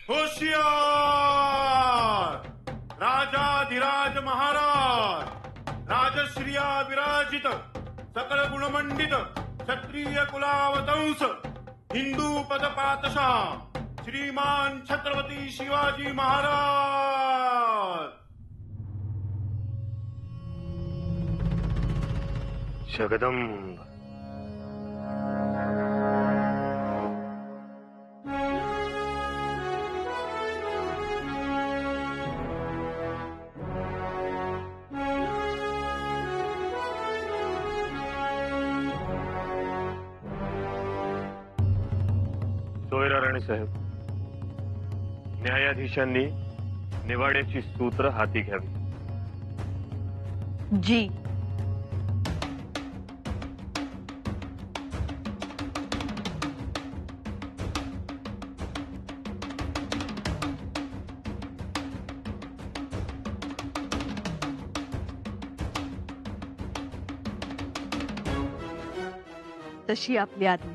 होशियार राजाधिराज महाराज राजश्रिया विराजित सकल गुणमंडित क्षत्रिय कुलावतंस हिंदू पदपातशाह श्रीमान छत्रपती शिवाजी महाराज। जगदंब सोयरा राणी साहेब, न्यायाधीशांनी निवाड्याची सूत्र हाती घ्यावी। जी। तशी आपली आज्ञा।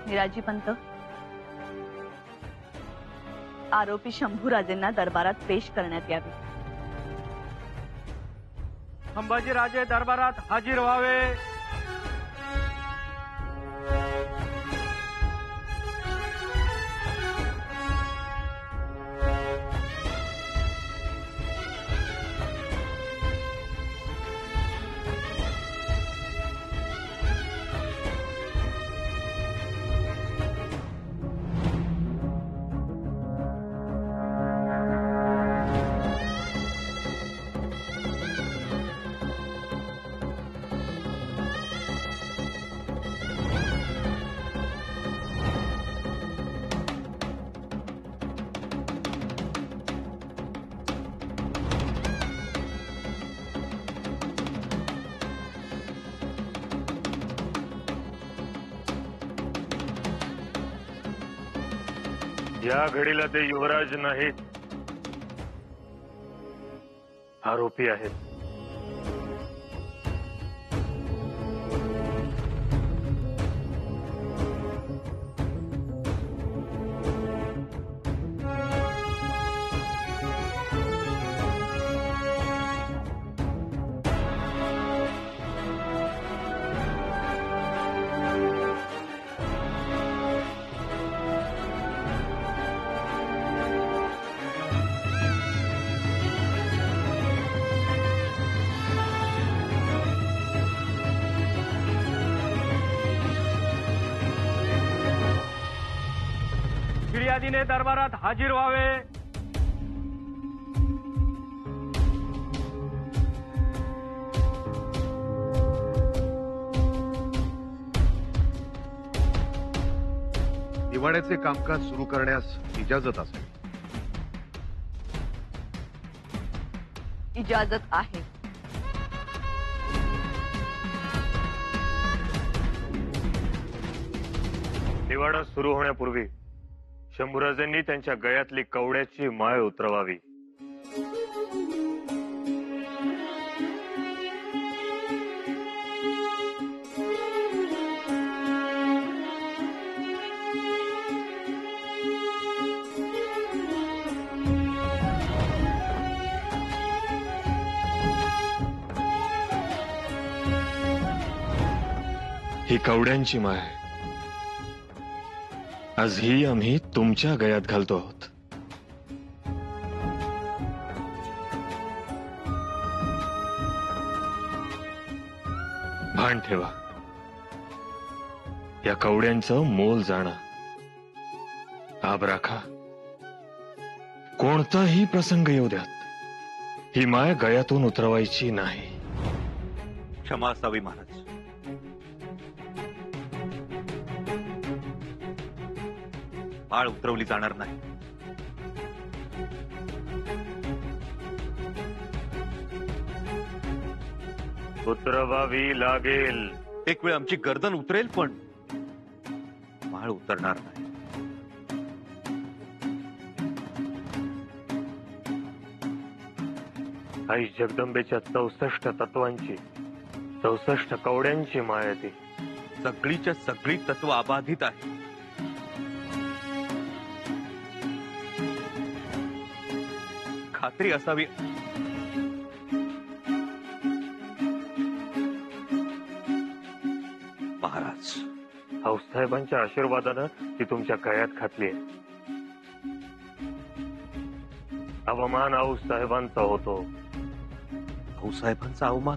मिराजी पंत, आरोपी शंभूराजेंना दरबारात पेश करण्यात यावे। संभाजीराजे दरबारात हाजीर व्हावे। या घडीला ते युवराज नाहीत, आरोपी आहेत। फिर्यादीने दरबारात हाजीर व्हावे। निवाड्याचे कामकाज सुरू करण्यास इजाजत असेल। इजाजत आहे। निवाडा सुरू होण्यापूर्वी शंभूराजांनी त्यांच्या गळ्यातली कवड्याची माळ उतरवावी। ही कवड्यांची माळ आहे। आज ही आम्ही तुमच्या गळ्यात घालतो आहोत। भान ठेवा, या कवड्यांचं मोल जाणा। आब राखा, कोणताही प्रसंग येऊ द्यात ही माळ गळ्यातून उतरवायची नाही। क्षमा असावी महाराज। माळ उतरवली जाणार नाही। उतरवावी लागेल. एक वेळ आमची गर्दन उतरेल, पण माळ उतरणार नाही. आई जगदंबेच्या 64 तत्वांची 64 कवड्यांची माळ ती. सगळीच्या सगळी तत्व अबाधित आहे. खात्री असावी. महाराज, आऊसाहेबांच्या आशीर्वादानं ती तुमच्या गळ्यात घातली. अवमान आऊसाहेबांचा होतो. भाऊसाहेबांचा अवमान?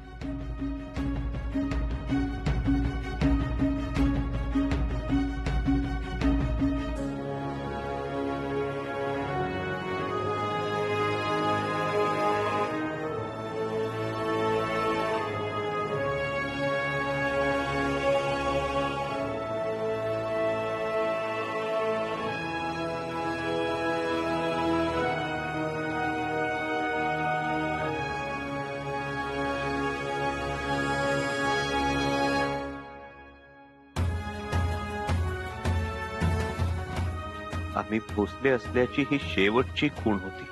आम्ही भोसले असल्याची ही शेवटची खूण होती.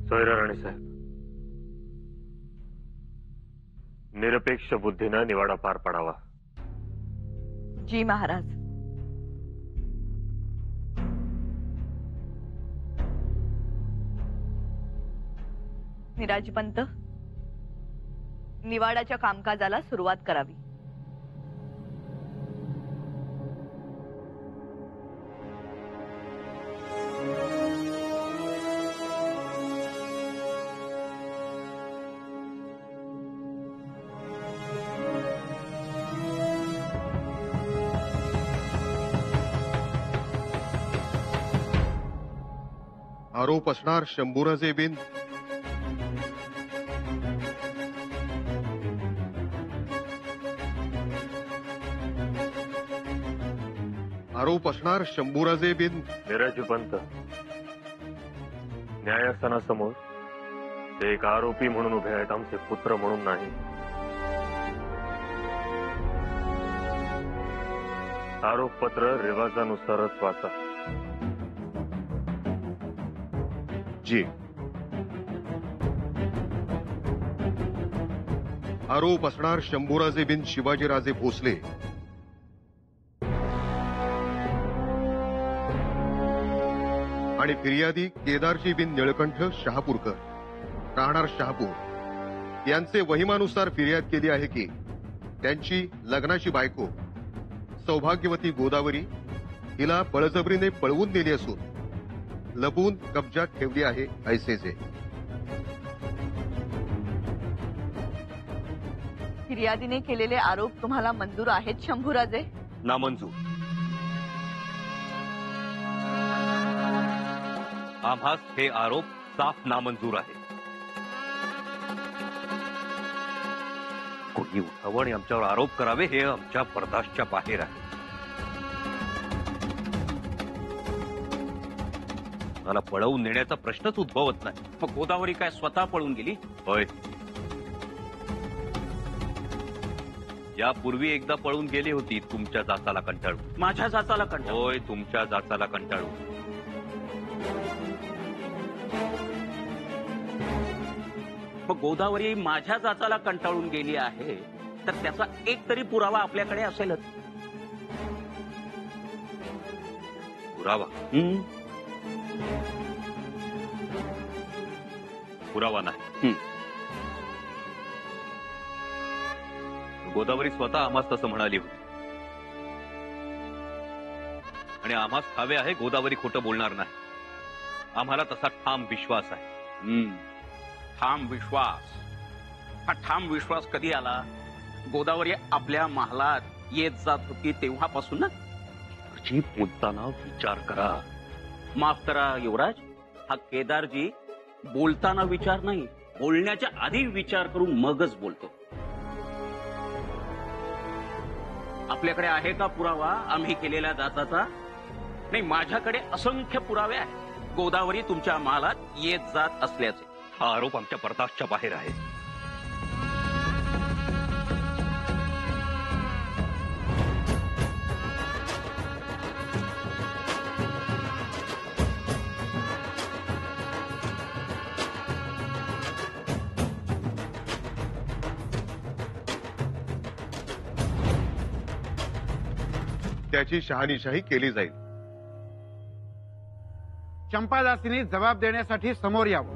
सोयरा राणीसाहेब, निरपेक्ष बुद्धीनं निवाडा पार पडावा. जी महाराज. निराजीपंत, निवाडाच्या कामकाजाला सुरुवात करावी. आरोप असणार शंभूराजे बिन आरोप असणार शंभूराजे बिन निराजीपंत, न्यायासनासमोर ते एक आरोपी म्हणून उभे आहेत, आमचे पुत्र म्हणून नाही. आरोपपत्र रिवाजानुसारच वाचा. जी. आरोप असणार शंभूराजे बिन शिवाजीराजे भोसले आणि फिर्यादी केदारजी बिन निळकंठ शहापूरकर, राहणार शहापूर, यांचे वहिमानुसार फिर्याद केली आहे की त्यांची लग्नाची बायको सौभाग्यवती गोदावरी हिला बळजबरीने पळवून नेली असून लपून कब्जात ठेवली आहे ऐसेचे. फिर्यादीने केलेले आरोप तुम्हाला मंजूर आहेत शंभूराजे? नामंजूर. आम्हास हे आरोप साफ नामंजूर आहे. कोणी उठावं आणि आमच्यावर आरोप करावे हे आमच्या बर्दाश्तच्या बाहेर आहे. मला पळवून नेण्याचा प्रश्नच उद्भवत नाही. मग गोदावरी काय स्वतः पळून गेली? होय, यापूर्वी एकदा पळून गेली होती तुमच्या जाचाला कंटाळून. माझ्या जाचाला कंटाळून? होय, तुमच्या जाचाला कंटाळून. मग गोदावरी माझ्या जाचाला कंटाळून गेली आहे तर त्याचा एक तरी पुरावा आपल्याकडे असेलच. पुरावा? पुरावा नाही. गोदावरी स्वतः आम्हास तसं म्हणाली होती आणि आम्हास ठावे आहे गोदावरी खोटं बोलणार नाही. आम्हाला तसा ठाम विश्वास आहे. ठाम विश्वास? हा ठाम विश्वास कधी आला? गोदावरी आपल्या महालात येत जात होती तेव्हापासून ना? मुद्दाना विचार करा. माफ करा युवराज, हा केदारजी बोलताना विचार नाही, बोलण्याच्या आधी विचार करून मगच बोलतो. आपल्याकडे आहे का पुरावा आम्ही केलेल्या जाचाचा? नाही, माझ्याकडे असंख्य पुरावे आहेत गोदावरी तुमच्या महालात येत जात असल्याचे. हा आरोप आमच्या पर्दाच्या बाहेर आहे. त्याची शहानिशाही केली जाईल. चंपादासीने जबाब देण्यासाठी समोर यावं.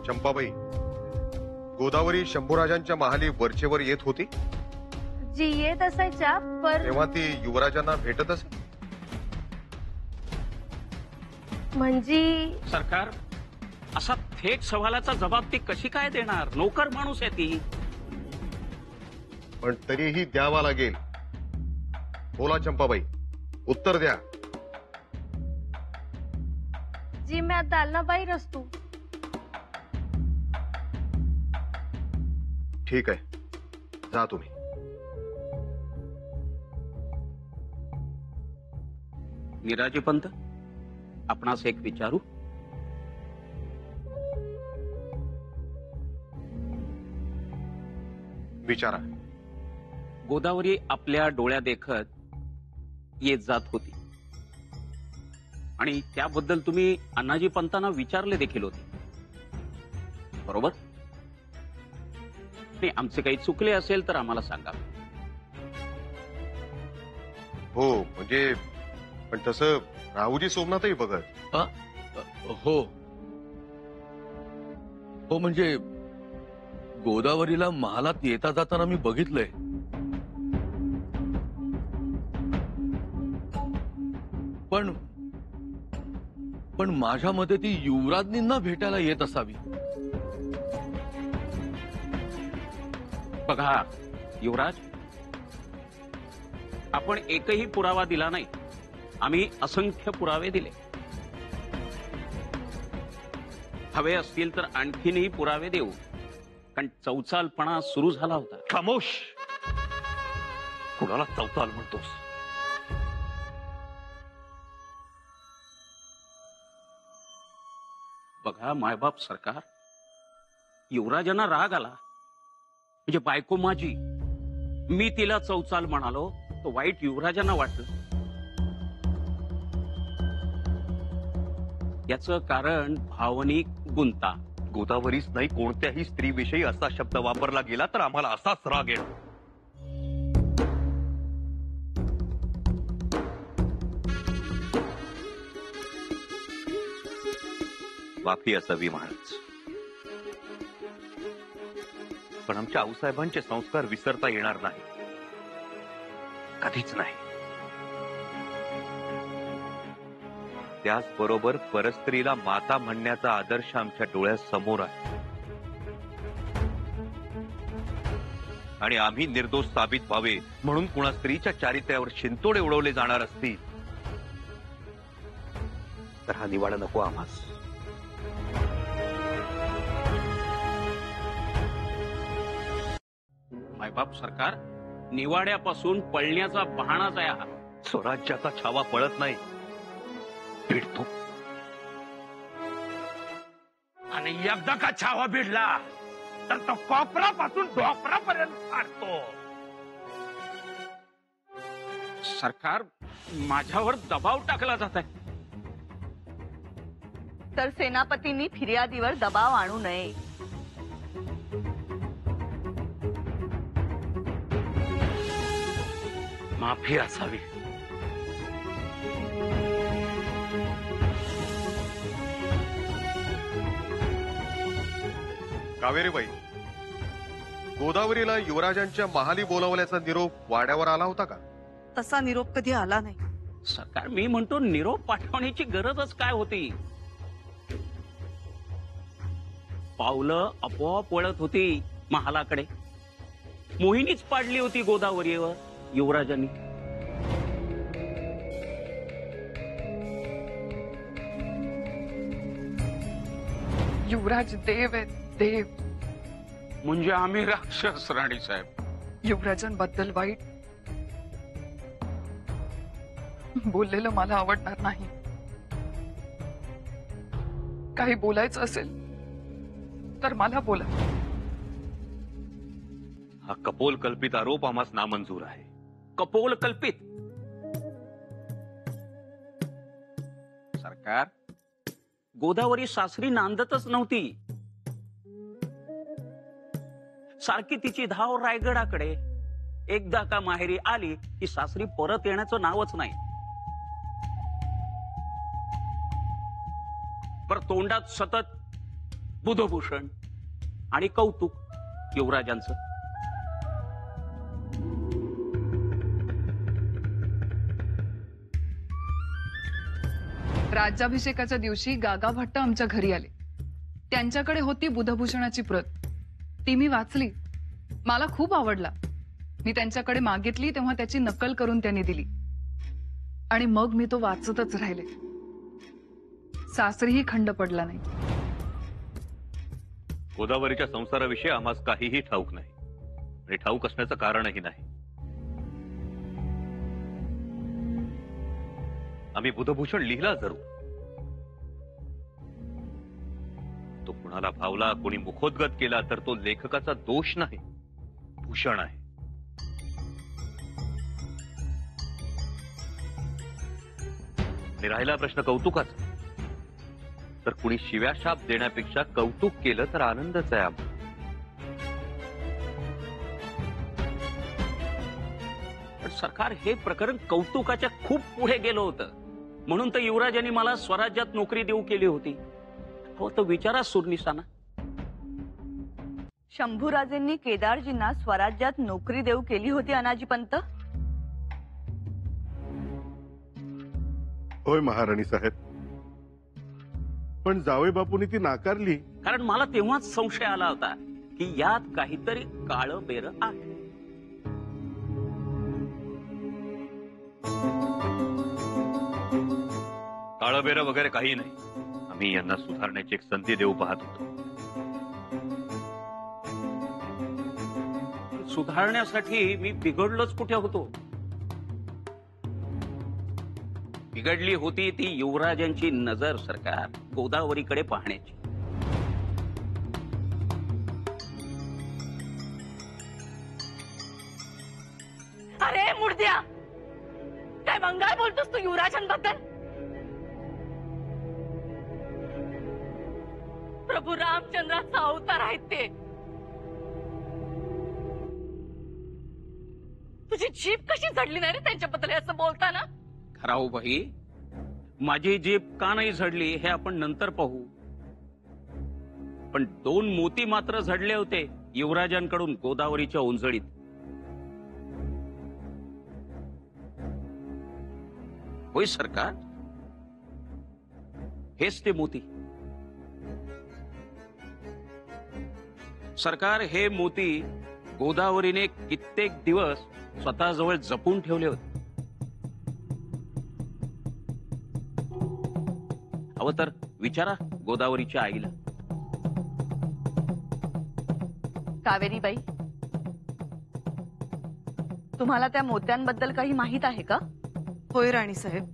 चंपाबाई, गोदावरी शंभूराजांच्या महाली वरचेवर येत होती जी येत असायच्या, पर तेव्हा ती युवराजांना भेटत असे. म्हणजे सरकार, असा थेट सवालाचा जबाब ती कशी काय देणार? नोकर माणूस आहे ती. पण तरीही द्यावा लागेल. बोला चंपाबाई, उत्तर द्या. जी मी आता दालनाबाहेर असतो. ठीक आहे, जा तुम्ही. निराजी पंत, आपणास एक विचारू. विचारा. गोदावरी आपल्या डोळ्या देखत येत जात होती आणि त्याबद्दल तुम्ही अण्णाजी पंतांना विचारले देखील होते, बरोबर? नाही, आमचे काही चुकले असेल तर आम्हाला सांगा. हो, म्हणजे पण तसं राहुजी सोमनाथही बघत. हो हो, म्हणजे गोदावरीला महालात येता जाताना मी बघितलंय. पण पण माझ्या मते ती युवराज्ञींना भेटायला येत असावी. बघा युवराज, आपण एकही पुरावा दिला नाही. आम्ही असंख्य पुरावे दिले. हवे असतील तर आणखीनही पुरावे देऊ, कारण चौचालपणा सुरू झाला होता. खामोश. कुणाला चौताल म्हणतोस? बघा मायबाप सरकार, युवराजांना राग आला. म्हणजे बायको माझी, मी तिला चौचाल म्हणालो तो वाईट युवराजांना वाटलं. याचं कारण भावनिक गुंता. गोदावरीच नाही, कोणत्याही स्त्रीविषयी असा शब्द वापरला गेला तर आम्हाला असाच राग येणार. माफी असावी महाराज, पण आमच्या आऊसाहेबांचे संस्कार विसरता येणार नाही, कधीच नाही. त्याचबरोबर परस्त्रीला माता म्हणण्याचा आदर्श आमच्या डोळ्यासमोर आहे आणि आम्ही निर्दोष साबित व्हावे म्हणून कुणा स्त्रीच्या चारित्र्यावर शिंतोडे उडवले जाणार असतील तर हा निवाडा नको आम्हास. मायबाप सरकार, निवाड्यापासून पळण्याचा बहाणाच आहे हा. स्वराज्याचा छावा पळत नाही, भिडतो. आणि एकदा का छावा भिडला तर तो कोपरापासून डोपरापर्यंत फाडतो. सरकार, माझ्यावर दबाव टाकला जात आहे. तर सेनापतींनी फिर्यादीवर दबाव आणू नये. माफी असावी. कावेरीबाई, गोदावरीला युवराजांच्या महाली बोलावल्याचा निरोप वाड्यावर आला होता का? तसा निरोप कधी आला नाही. सरकार, मी म्हणतो निरोप पाठवण्याची गरजच काय होती? पावलं आपोआप वळत होती महालाकडे. मोहिनीच पाडली होती गोदावरीवर युवराजांनी. युवराज देव आहेत, देव. म्हणजे आम्ही राक्षस राणी साहेब. युवराजांबद्दल वाईट बोललेलं मला आवडणार नाही. काही बोलायचं असेल तर मला बोला. हा कपोल कल्पित आरोप आम्हास नामंजूर आहे. कपोल कल्पित? सरकार, गोदावरी सासरी नांदतच नव्हती. सारखी तिची धाव रायगडाकडे. एकदा का माहेरी आली की सासरी परत येण्याचं नावच नाही. पर तोंडात सतत बुधभूषण आणि कौतुक युवराजांचं. राज्याभिषेकाच्या दिवशी गागा भट्ट आमच्या घरी आले. त्यांच्याकडे होती बुधभूषणाची प्रत. ती मी वाचली. मला खूप आवडला. मी त्यांच्याकडे मागितली तेव्हा त्याची नक्कल करून त्यांनी दिली आणि मग मी तो वाचतच राहिले. सासरीही खंड पडला नाही. गोदावरीच्या संसाराविषयी आम्हास काहीही ठाऊक नाही आणि ठाऊक असण्याचं कारणही नाही. आम्ही बुधभूषण लिहिला जरूर. तो कुणाला भावला, कोणी मुखोद्गत केला तर तो लेखकाचा दोष नाही, भूषण आहे. आणि राहिला प्रश्न कौतुकाचा, तर कुणी शिव्या शाप देण्यापेक्षा कौतुक केलं तर आनंदच आहे आम्हाला. पण सरकार, हे प्रकरण कौतुकाच्या खूप पुढे गेलं होतं. म्हणून तर युवराजांनी मला स्वराज्यात नोकरी देऊ केली होती. हो, तो विचारा सुरनिसाना. शंभूराजेंनी केदारजींना स्वराज्यात नोकरी देऊ केली होती अनाजी पंत? होय महाराणी साहेब, पण जावई बापूंनी ती नाकारली. कारण मला तेव्हाच संशय आला होता की यात काहीतरी काळं बेर आहे. काळं बेरं वगैरे काही नाही. आम्ही यांना सुधारण्याची एक संधी देऊ पाहत होतो. सुधारण्यासाठी मी बिघडलोच कुठे होतो? बिघडली होती ती युवराजांची नजर सरकार गोदावरीकडे पाहण्याची. अरे मुर्द्या, काय मंगाळ बोलतोस तू युवराजांबद्दल? प्रभू रामचंद्राचा अवतार आहेत ते. तुझी जीभ कशी झडली नाही रे त्यांच्याबद्दल असं बोलताना? खराव बाई, माझी जीभ का नाही झडली हे आपण नंतर पाहू. पण 2 मोती मात्र झडले होते युवराजांकडून गोदावरीच्या उंजळीत. होय सरकार, हेच ते मोती. सरकार, हे मोती गोदावरीने कित्येक दिवस स्वतःजवळ जपून ठेवले होते. हवं तर विचारा गोदावरीच्या आईला. कावेरीबाई, तुम्हाला त्या मोत्यांबद्दल काही माहित आहे का? होय राणी साहेब,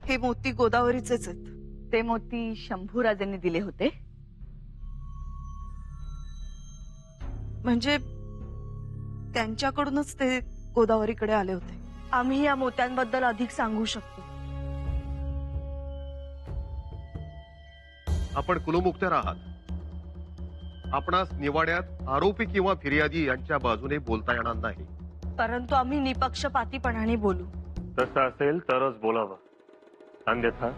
हे मोती गोदावरीचेच आहेत. ते मोती शंभूराजेंनी दिले होते? म्हणजे त्यांच्याकडूनच ते गोदावरीकडे आले होते. आम्ही या मोत्यांबद्दल अधिक सांगू शकतो. आपण कुलमुक्तर आहात. आपणास निवाड्यात आरोपी किंवा फिर्यादी यांच्या बाजूने बोलता येणार नाही. परंतु आम्ही निपक्षपातीपणाने बोलू. तसं असेल तरच बोलावं. अन्यथा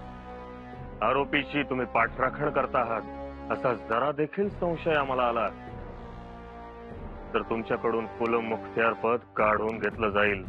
आरोपीची तुम्ही पाठराखण करता आहात असा जरा देखील संशय आम्हाला आला तर तुमच्याकडून कुलमुख्त्यार पद काढून घेतलं जाईल.